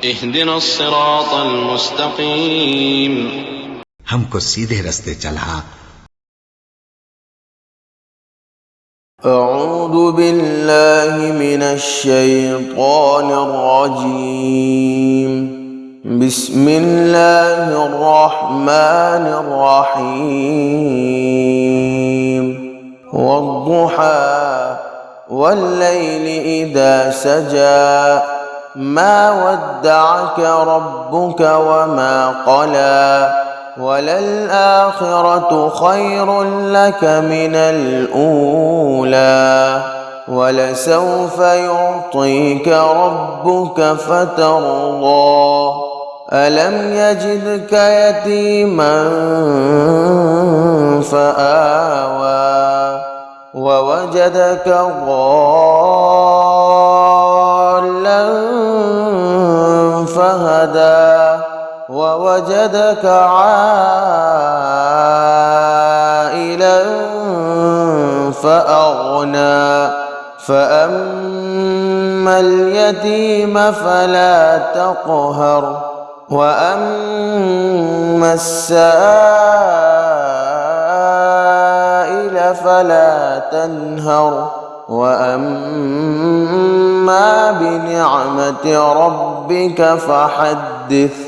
اهدنا الصراط المستقيم हमको सीधे रास्ते चला। أعوذ بالله من الشيطان الرجيم. بسم الله الرحمن الرحيم. والضحى والليل إذا سجى ما ودعك ربك وما قلى وللآخرة خير لك من الأولى ولسوف يعطيك ربك فترضى ألم يجدك يتيما فآوى ووجدك ضالا فهدى ووجدك عائلا فأغنى فأما اليتيم فلا تقهر وأما السائل فلا تنهر وأما بنعمة ربك فحدث.